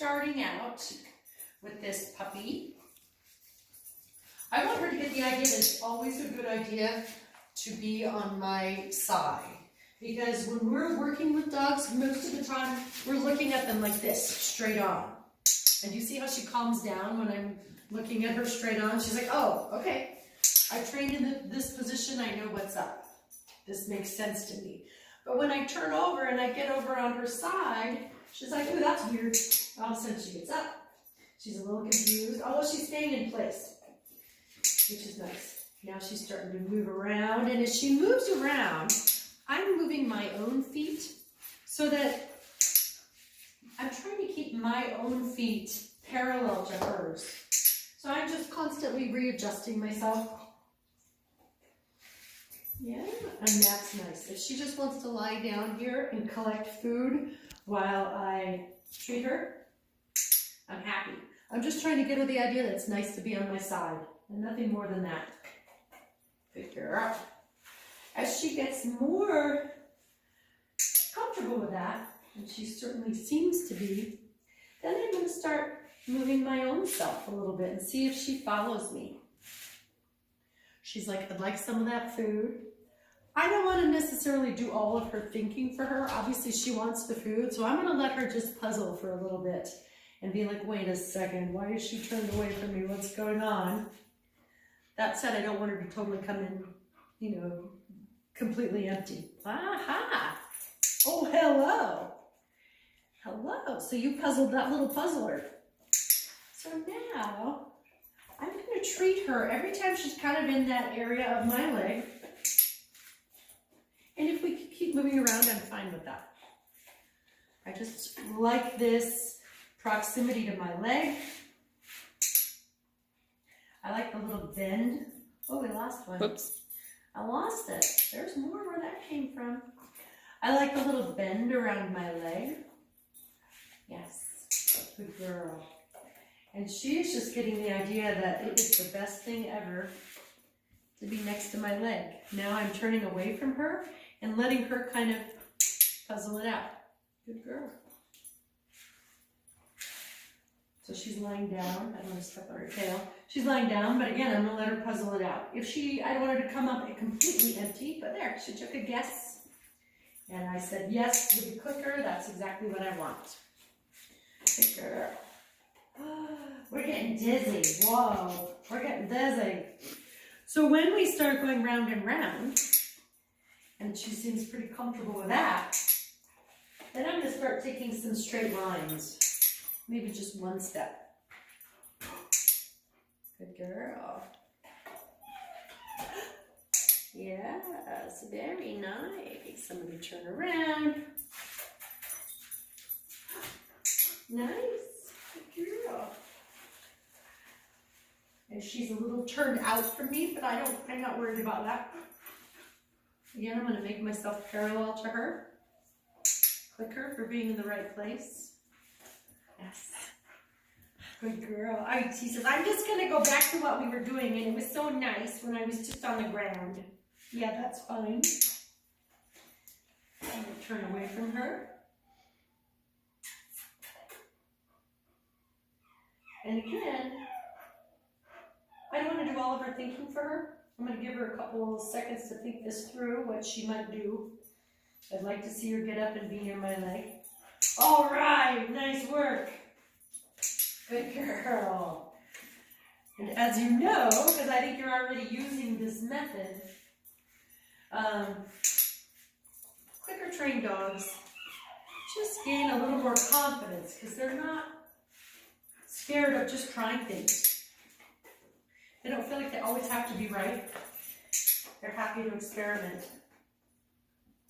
starting out with this puppy. I want her to get the idea that it's always a good idea to be on my side. Because when we're working with dogs, most of the time, we're looking at them like this, straight on. And you see how she calms down when I'm looking at her straight on? She's like, oh, okay. I trained in this position, I know what's up. This makes sense to me. But when I turn over and I get over on her side, she's like, oh, that's weird. All of a sudden she gets up. She's a little confused, although she's staying in place, which is nice. Now she's starting to move around, and as she moves around, I'm moving my own feet so that I'm trying to keep my own feet parallel to hers. So I'm just constantly readjusting myself. Yeah, and that's nice. If she just wants to lie down here and collect food while I treat her, I'm happy. I'm just trying to get her the idea that it's nice to be on my side, and nothing more than that. Good girl. As she gets more comfortable with that, and she certainly seems to be, then I'm going to start moving my own self a little bit and see if she follows me. She's like, I'd like some of that food. I don't want to necessarily do all of her thinking for her. Obviously, she wants the food, so I'm going to let her just puzzle for a little bit and be like, wait a second, why is she turned away from me? What's going on? That said, I don't want her to totally come in, you know, completely empty. Aha! Oh, hello. Hello. So you puzzled that little puzzler. So now I'm going to treat her every time she's kind of in that area of my leg. And if we keep moving around, I'm fine with that. I just like this proximity to my leg. I like the little bend. Oh, we lost one. Whoops. I lost it. There's more where that came from. I like the little bend around my leg. Yes, good girl. And she's just getting the idea that it is the best thing ever to be next to my leg. Now I'm turning away from her and letting her kind of puzzle it out. Good girl. So she's lying down. I don't want to step on her tail. She's lying down, but again, I'm going to let her puzzle it out. I don't want her to come up completely empty, but there, she took a guess. And I said, yes, with the clicker, that's exactly what I want. Good girl. We're getting dizzy. Whoa, we're getting dizzy. So when we start going round and round, and she seems pretty comfortable with that, then I'm going to start taking some straight lines. Maybe just one step. Good girl. Yes, very nice. I'm going to turn around. Nice. Good girl. And she's a little turned out from me, but I'm not worried about that. Again, I'm going to make myself parallel to her. Click her for being in the right place. Yes. Good girl. She says, I'm just going to go back to what we were doing, and it was so nice when I was just on the ground. Yeah, that's fine. I'm going to turn away from her. And again, I don't want to do all of her thinking for her. I'm going to give her a couple of seconds to think this through, what she might do. I'd like to see her get up and be near my leg. All right, nice work. Good girl. And as you know, because I think you're already using this method, clicker trained dogs just gain a little more confidence because they're not scared of just trying things. They don't feel like they always have to be right. They're happy to experiment.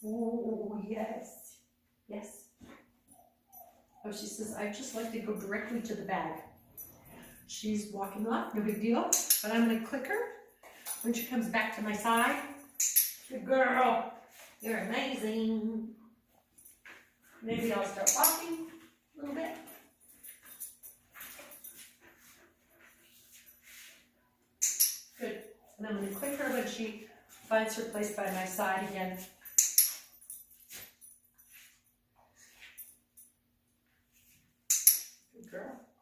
Oh, yes. Yes. Oh, she says, I'd just like to go directly to the bag. She's walking off, no big deal. But I'm going to click her when she comes back to my side. Good girl. You're amazing. Maybe I'll start walking a little bit. Good. And I'm going to click her when she finds her place by my side again. Good girl.